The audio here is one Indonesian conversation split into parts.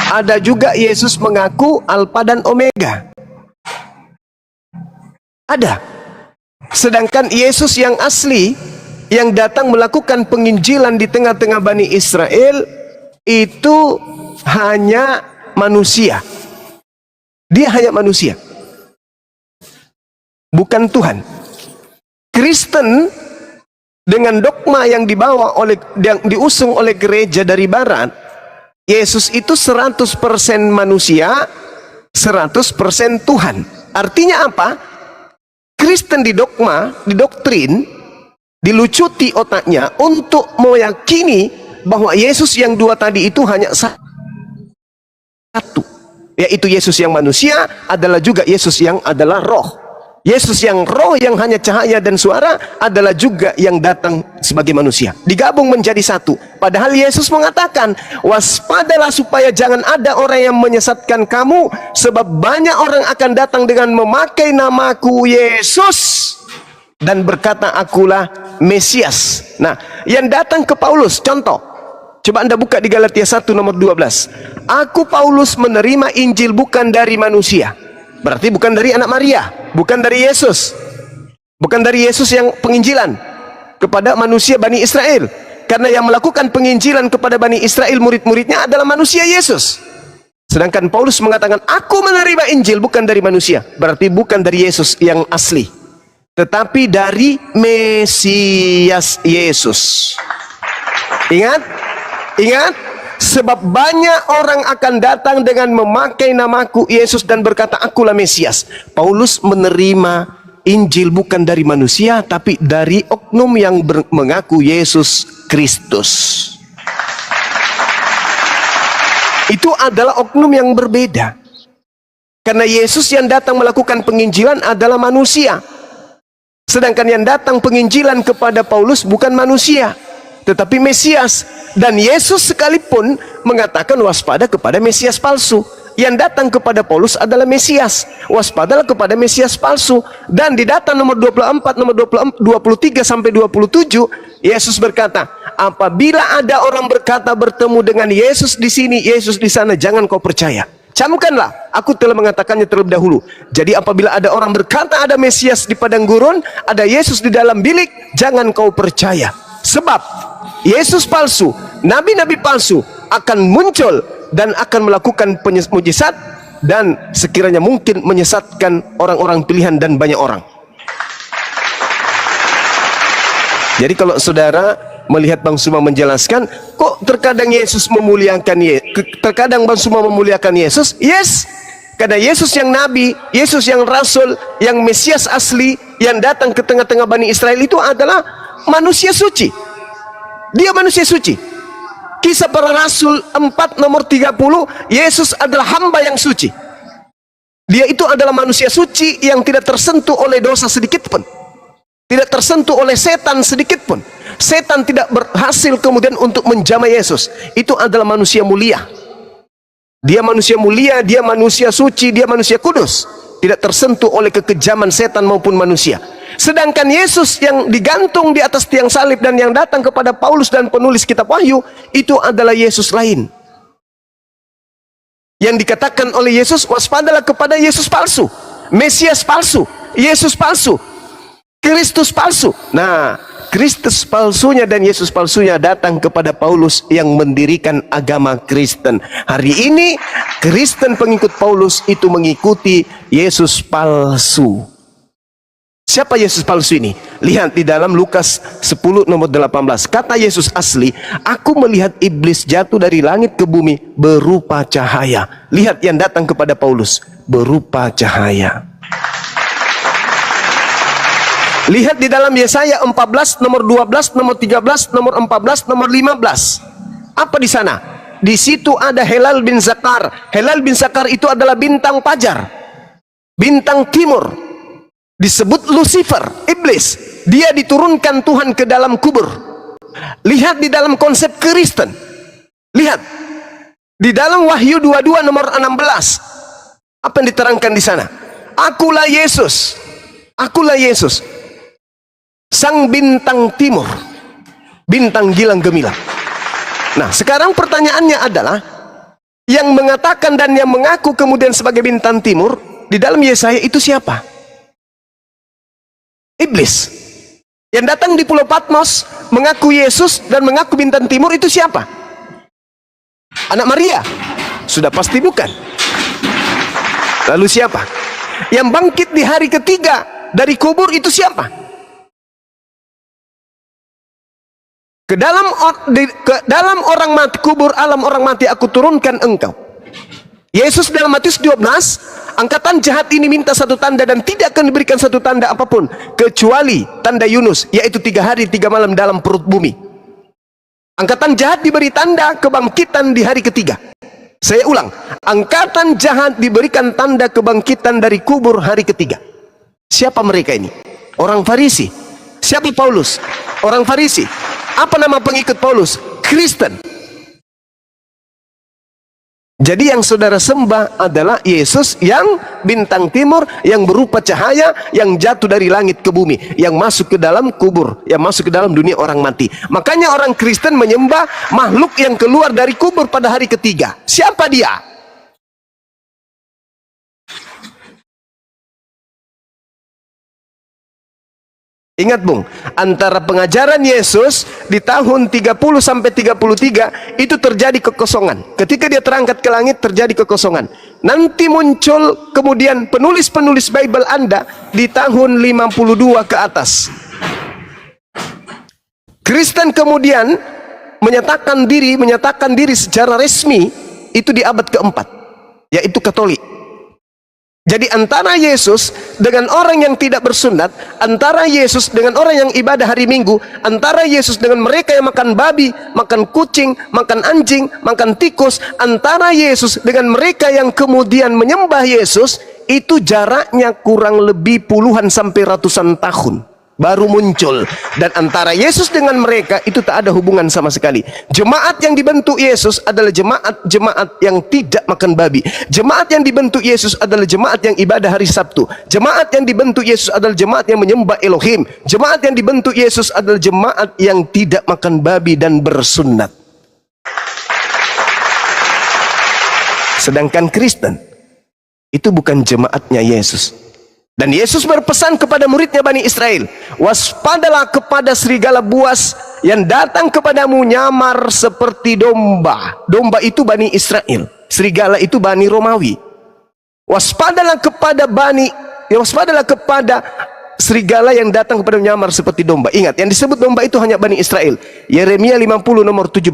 Ada juga Yesus mengaku Alfa dan Omega. Ada. Sedangkan Yesus yang asli, yang datang melakukan penginjilan di tengah-tengah Bani Israel, itu hanya manusia. Dia hanya manusia, bukan Tuhan. Kristen dengan dogma yang dibawa oleh, yang diusung oleh gereja dari barat, Yesus itu 100% manusia, 100% Tuhan. Artinya apa? Kristen di dogma, di doktrin, dilucuti otaknya untuk meyakini bahwa Yesus yang dua tadi itu hanya satu, yaitu Yesus yang manusia adalah juga Yesus yang adalah roh. Yesus yang roh, yang hanya cahaya dan suara, adalah juga yang datang sebagai manusia, digabung menjadi satu. Padahal Yesus mengatakan, waspadalah supaya jangan ada orang yang menyesatkan kamu, sebab banyak orang akan datang dengan memakai namaku Yesus dan berkata akulah Mesias. Nah, yang datang ke Paulus, contoh, coba Anda buka di Galatia 1 nomor 12. Aku Paulus menerima Injil bukan dari manusia. Berarti bukan dari anak Maria, bukan dari Yesus, bukan dari Yesus yang penginjilan kepada manusia Bani Israel. Karena yang melakukan penginjilan kepada Bani Israel, murid-muridnya adalah manusia Yesus. Sedangkan Paulus mengatakan, aku menerima Injil bukan dari manusia. Berarti bukan dari Yesus yang asli, tetapi dari Mesias Yesus. Ingat, ingat. Sebab banyak orang akan datang dengan memakai namaku Yesus dan berkata akulah Mesias. Paulus menerima Injil bukan dari manusia, tapi dari oknum yang mengaku Yesus Kristus. Itu adalah oknum yang berbeda. Karena Yesus yang datang melakukan penginjilan adalah manusia. Sedangkan yang datang penginjilan kepada Paulus bukan manusia, tetapi Mesias. Dan Yesus sekalipun mengatakan waspada kepada Mesias palsu. Yang datang kepada Paulus adalah Mesias. Waspadalah kepada Mesias palsu. Dan di data nomor 24, nomor 23 sampai 27, Yesus berkata, apabila ada orang berkata bertemu dengan Yesus di sini, Yesus di sana, jangan kau percaya. Camkanlah, aku telah mengatakannya terlebih dahulu. Jadi apabila ada orang berkata ada Mesias di padang gurun, ada Yesus di dalam bilik, jangan kau percaya. Sebab Yesus palsu, nabi-nabi palsu akan muncul dan akan melakukan mujizat dan sekiranya mungkin menyesatkan orang-orang pilihan dan banyak orang. Jadi kalau saudara melihat Bang Suma menjelaskan, kok terkadang Yesus memuliakan terkadang Bang Suma memuliakan Yesus? Yes, karena Yesus yang nabi, Yesus yang rasul, yang Mesias asli, yang datang ke tengah-tengah Bani Israel itu adalah manusia suci. Dia manusia suci. Kisah para Rasul 4 nomor 30, Yesus adalah hamba yang suci. Dia itu adalah manusia suci yang tidak tersentuh oleh dosa sedikit pun, tidak tersentuh oleh setan sedikit pun. Setan tidak berhasil kemudian untuk menjamah Yesus. Itu adalah manusia mulia. Dia manusia mulia, dia manusia suci, dia manusia kudus, tidak tersentuh oleh kekejaman setan maupun manusia. Sedangkan Yesus yang digantung di atas tiang salib dan yang datang kepada Paulus dan penulis kitab Wahyu, itu adalah Yesus lain. Yang dikatakan oleh Yesus, waspadalah kepada Yesus palsu, Mesias palsu, Yesus palsu, Kristus palsu. Nah, Kristus palsunya dan Yesus palsunya datang kepada Paulus yang mendirikan agama Kristen. Hari ini Kristen pengikut Paulus itu mengikuti Yesus palsu. Siapa Yesus palsu ini? Lihat di dalam Lukas 10 nomor 18. Kata Yesus asli, aku melihat iblis jatuh dari langit ke bumi berupa cahaya. Lihat yang datang kepada Paulus, berupa cahaya. Lihat di dalam Yesaya 14 nomor 12, nomor 13, nomor 14, nomor 15. Apa di sana? Di situ ada Helal bin Zakar. Helal bin Zakar itu adalah bintang fajar, bintang timur. Disebut Lucifer, iblis. Dia diturunkan Tuhan ke dalam kubur. Lihat di dalam konsep Kristen. Lihat di dalam Wahyu 22 nomor 16. Apa yang diterangkan di sana? Akulah Yesus. Akulah Yesus, sang bintang timur, bintang gilang gemilang. Nah, sekarang pertanyaannya adalah, Yang mengatakan dan yang mengaku kemudian sebagai bintang timur di dalam Yesaya itu siapa? Iblis. Yang datang di Pulau Patmos mengaku Yesus dan mengaku bintang timur itu siapa? Anak Maria. Sudah pasti bukan. Lalu siapa? Yang bangkit di hari ketiga dari kubur itu siapa? Ke dalam orang mati, kubur alam orang mati aku turunkan engkau. Yesus dalam Matius 12, angkatan jahat ini minta satu tanda dan tidak akan diberikan satu tanda apapun kecuali tanda Yunus, yaitu 3 hari 3 malam dalam perut bumi. Angkatan jahat diberi tanda kebangkitan di hari ketiga. Saya ulang, angkatan jahat diberikan tanda kebangkitan dari kubur hari ketiga. Siapa mereka ini? Orang Farisi. Siapa Paulus? Orang Farisi. Apa nama pengikut Paulus? Kristen. Jadi yang saudara sembah adalah Yesus yang bintang timur, yang berupa cahaya, yang jatuh dari langit ke bumi, yang masuk ke dalam kubur, yang masuk ke dalam dunia orang mati. Makanya orang Kristen menyembah makhluk yang keluar dari kubur pada hari ketiga. Siapa dia? Ingat Bung, antara pengajaran Yesus di tahun 30 sampai 33 itu terjadi kekosongan. Ketika dia terangkat ke langit terjadi kekosongan. Nanti muncul kemudian penulis-penulis Bible Anda di tahun 52 ke atas. Kristen kemudian menyatakan diri secara resmi itu di abad keempat, yaitu Katolik. Jadi antara Yesus dengan orang yang tidak bersunat, antara Yesus dengan orang yang ibadah hari Minggu, antara Yesus dengan mereka yang makan babi, makan kucing, makan anjing, makan tikus, antara Yesus dengan mereka yang kemudian menyembah Yesus, itu jaraknya kurang lebih puluhan sampai ratusan tahun baru muncul. Dan antara Yesus dengan mereka itu tak ada hubungan sama sekali. Jemaat yang dibentuk Yesus adalah jemaat yang tidak makan babi. Jemaat yang dibentuk Yesus adalah jemaat yang ibadah hari Sabtu. Jemaat yang dibentuk Yesus adalah jemaat yang menyembah Elohim. Jemaat yang dibentuk Yesus adalah jemaat yang tidak makan babi dan bersunat. Sedangkan Kristen itu bukan jemaatnya Yesus. Dan Yesus berpesan kepada muridnya Bani Israel, waspadalah kepada serigala buas yang datang kepadamu nyamar seperti domba. Domba itu Bani Israel, serigala itu Bani Romawi. Waspadalah kepada serigala yang datang kepada nyamar seperti domba. Ingat, yang disebut domba itu hanya Bani Israel. Yeremia 50 nomor 17.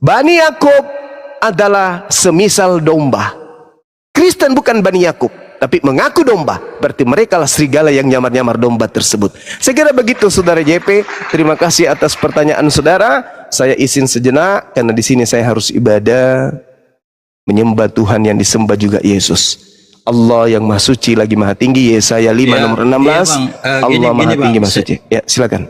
Bani Yakub adalah semisal domba. Kristen bukan Bani Yakub, tapi mengaku domba. Berarti mereka lah serigala yang nyamar-nyamar domba tersebut. Saya kira begitu Saudara JP. Terima kasih atas pertanyaan saudara. Saya izin sejenak karena di sini saya harus ibadah, menyembah Tuhan yang disembah juga Yesus. Allah yang Maha Suci lagi Maha Tinggi. Yesaya 5 ya, nomor 16. Ya, Allah Maha Tinggi Maha Suci. Ya, silakan.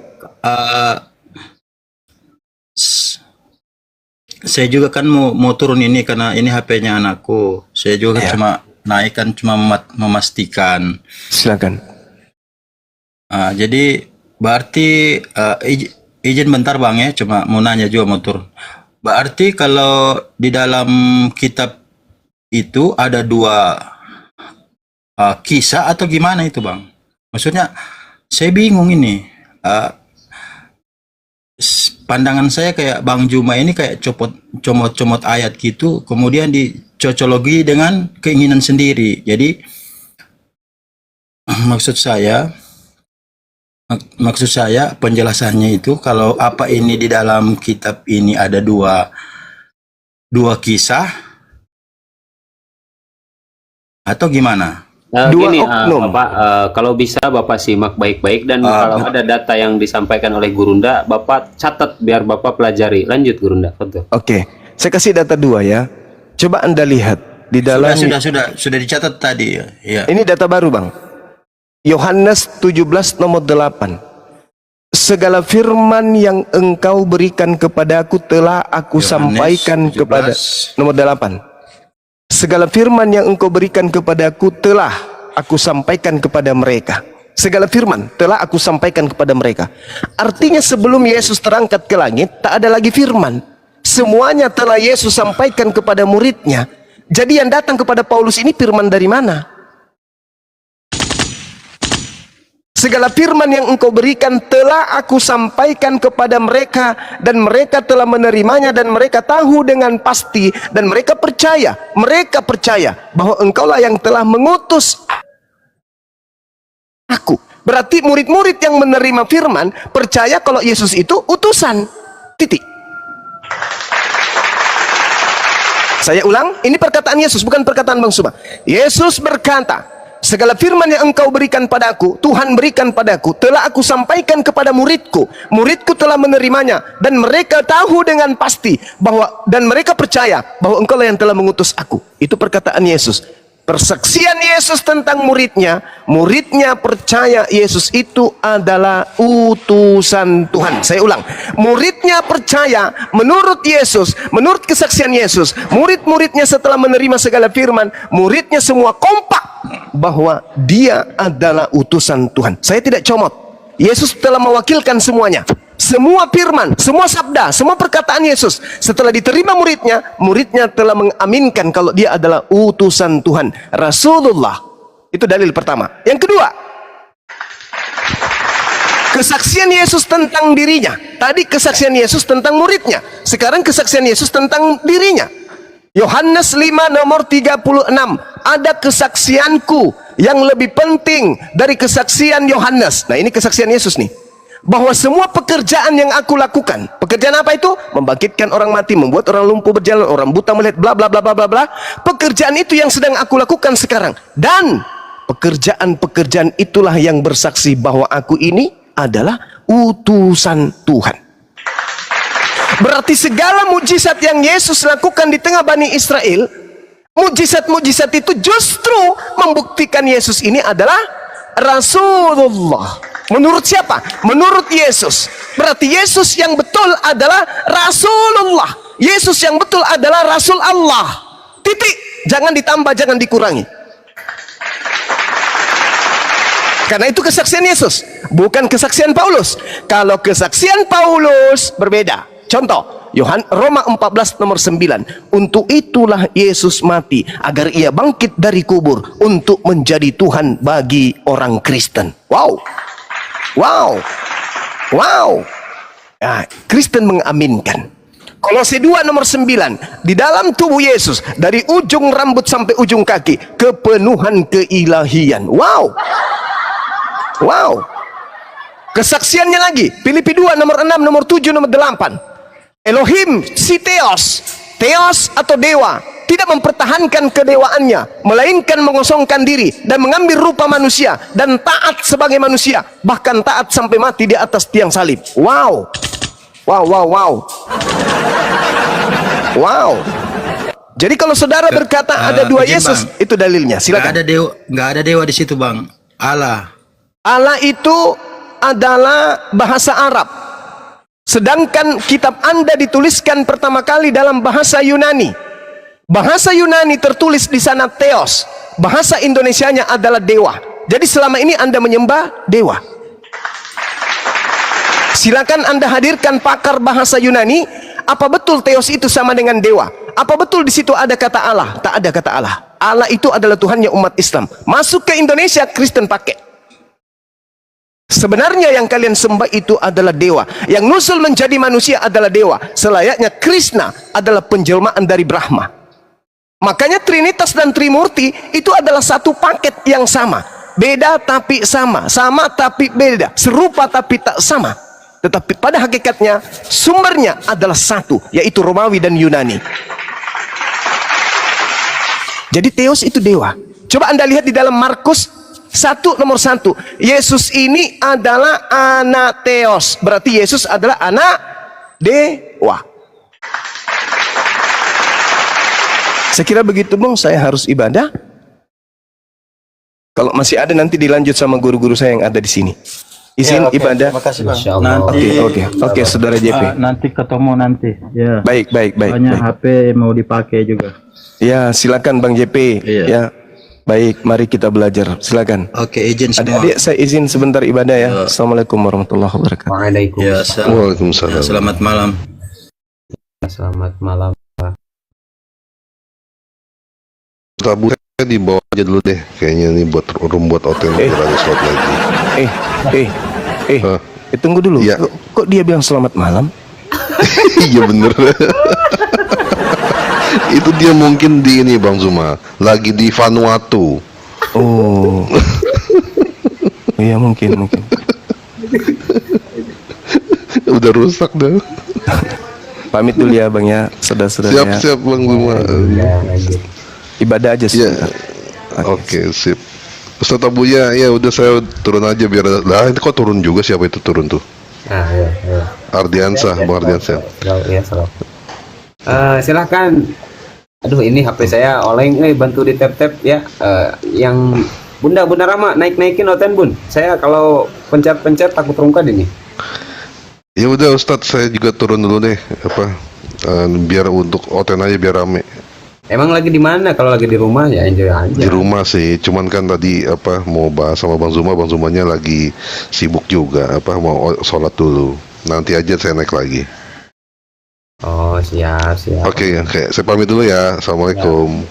Saya juga kan mau turun ini karena ini HP-nya anakku. Saya juga ya. Cuma memastikan. Silakan. Jadi berarti izin bentar Bang ya, cuma mau nanya juga mau turun. Berarti kalau di dalam kitab itu ada 2 kisah atau gimana itu Bang? Maksudnya saya bingung ini. Pandangan saya kayak Bang Juma ini kayak comot ayat gitu, kemudian dicocologi dengan keinginan sendiri. Jadi maksud saya penjelasannya itu kalau apa ini di dalam kitab ini ada dua kisah atau gimana? Gini, kalau bisa Bapak simak baik-baik dan kalau ada data yang disampaikan oleh Gurunda, Bapak catat biar Bapak pelajari. Lanjut Gurunda. Oke, saya kasih data 2 ya. Coba Anda lihat di dalam. Sudah dicatat tadi ya. Ini data baru Bang. Yohanes 17 nomor 8. Segala firman yang engkau berikan kepadaku telah aku sampaikan kepada nomor 8. Segala firman yang engkau berikan kepadaku telah aku sampaikan kepada mereka. Segala firman telah aku sampaikan kepada mereka. Artinya sebelum Yesus terangkat ke langit tak ada lagi firman. semuanya telah Yesus sampaikan kepada muridnya. Jadi yang datang kepada Paulus ini firman dari mana? Segala firman yang engkau berikan telah aku sampaikan kepada mereka, dan mereka telah menerimanya, dan mereka tahu dengan pasti, dan mereka percaya bahwa engkaulah yang telah mengutus aku. Berarti murid-murid yang menerima firman percaya kalau Yesus itu utusan. Titik. Saya ulang, ini perkataan Yesus, bukan perkataan Bang Suba. Yesus berkata, segala firman yang engkau berikan padaku, Tuhan berikan padaku, telah aku sampaikan kepada muridku. Muridku telah menerimanya, dan mereka tahu dengan pasti bahwa, dan mereka percaya bahwa engkaulah yang telah mengutus aku. Itu perkataan Yesus. Persaksian Yesus tentang muridnya, muridnya percaya Yesus itu adalah utusan Tuhan. Saya ulang, muridnya percaya menurut Yesus, menurut kesaksian Yesus. Murid-muridnya setelah menerima segala firman, muridnya semua kompak bahwa dia adalah utusan Tuhan. Saya tidak comot, Yesus telah mewakilkan semuanya. Semua firman, semua sabda, semua perkataan Yesus setelah diterima muridnya, muridnya telah mengaminkan kalau dia adalah utusan Tuhan, Rasulullah. Itu dalil pertama. Yang kedua, kesaksian Yesus tentang dirinya. Tadi kesaksian Yesus tentang muridnya, sekarang kesaksian Yesus tentang dirinya. Yohanes 5 nomor 36, ada kesaksianku yang lebih penting dari kesaksian Yohanes. Nah, ini kesaksian Yesus nih, bahwa semua pekerjaan yang aku lakukan, pekerjaan apa itu? Membangkitkan orang mati, membuat orang lumpuh berjalan, orang buta melihat, bla bla bla bla bla bla. Pekerjaan itu yang sedang aku lakukan sekarang, dan pekerjaan-pekerjaan itulah yang bersaksi bahwa aku ini adalah utusan Tuhan. Berarti segala mujizat yang Yesus lakukan di tengah Bani Israel, mujizat-mujizat itu justru membuktikan Yesus ini adalah Rasulullah. Menurut siapa? Menurut Yesus. Berarti Yesus yang betul adalah Rasulullah. Yesus yang betul adalah Rasul Allah. Titik. Jangan ditambah, jangan dikurangi. Karena itu kesaksian Yesus, bukan kesaksian Paulus. Kalau kesaksian Paulus berbeda. Contoh, Roma 14 nomor 9. Untuk itulah Yesus mati, agar ia bangkit dari kubur untuk menjadi Tuhan bagi orang Kristen. Wow. Wow. Wow. Nah, Kristen mengaminkan. Kolose 2 nomor 9. Di dalam tubuh Yesus, dari ujung rambut sampai ujung kaki, kepenuhan keilahian. Wow. Wow. Kesaksiannya lagi, Filipi 2 nomor 6, nomor 7, nomor 8. Elohim, si Theos. Theos atau dewa tidak mempertahankan kedewaannya, melainkan mengosongkan diri dan mengambil rupa manusia dan taat sebagai manusia, bahkan taat sampai mati di atas tiang salib. Wow. Wow, wow, wow. Wow. Jadi kalau saudara berkata ada dua Yesus, Bang, itu dalilnya. Silakan. Nggak ada dewa di situ, Bang. Allah. Allah itu adalah bahasa Arab. Sedangkan kitab Anda dituliskan pertama kali dalam bahasa Yunani. Bahasa Yunani tertulis di sana Theos. Bahasa Indonesianya adalah dewa. Jadi selama ini Anda menyembah dewa. Silakan Anda hadirkan pakar bahasa Yunani. Apa betul Theos itu sama dengan dewa? Apa betul di situ ada kata Allah? Tak ada kata Allah. Allah itu adalah Tuhannya umat Islam. Masuk ke Indonesia, Kristen pakai. Sebenarnya yang kalian sembah itu adalah dewa. Yang nusul menjadi manusia adalah dewa. Selayaknya Krishna adalah penjelmaan dari Brahma. Makanya Trinitas dan Trimurti itu adalah satu paket yang sama. Beda tapi sama. Sama tapi beda. Serupa tapi tak sama. Tetapi pada hakikatnya sumbernya adalah satu, yaitu Romawi dan Yunani. Jadi Theos itu dewa. Coba Anda lihat di dalam Markus 1 nomor 1. Yesus ini adalah anak Theos. Berarti Yesus adalah anak dewa. Saya kira begitu, Bang. Saya harus ibadah. Kalau masih ada nanti dilanjut sama guru-guru saya yang ada di sini. Izin ibadah. Makasih, Bang. Nanti, Oke, Saudara JP. Nanti ketemu nanti. Ya. Baik. Banyak HP mau dipakai juga. Ya, silakan Bang JP. Iya. Ya. Baik, mari kita belajar. Silakan. Oke, izin semua. Adik-adik, saya izin sebentar ibadah ya. Assalamualaikum warahmatullahi wabarakatuh. Waalaikumsalam. Ya, selamat malam. selamat malam. Tabu saya dibawa aja dulu deh. Kayaknya ini buat room buat hotel biar ada slot lagi. Hah? Tunggu dulu. Iya. Kok dia bilang selamat malam? Iya bener. Itu dia mungkin di ini Bang Zuma, lagi di Vanuatu. Oh. Iya mungkin. Udah rusak dah. Pamit dulu ya Bang ya, saudara-saudara ya. Siap Bang Zuma. Ibadah aja sih. Iya. Oke, sip. Ustaz Abuya, ya udah saya turun aja biar lah ini kok turun juga, siapa itu turun tuh? Nah, ya. Ardiansah, Bang Ardiansah. Ya, silahkan. Aduh, ini HP saya oleng, bantu di tap-tap ya. Yang Bunda Rama naikin oten Bun. Saya kalau pencet takut rungkat ini. Ya udah Ustadz, saya juga turun dulu deh, biar untuk oten aja biar rame. Emang lagi di mana? Kalau lagi di rumah ya enjoy aja. Di rumah sih, cuman kan tadi mau bahas sama Bang Zumanya lagi sibuk juga, mau sholat dulu. Nanti aja saya naik lagi. Oh, siap. Oke, saya pamit dulu ya. Assalamualaikum.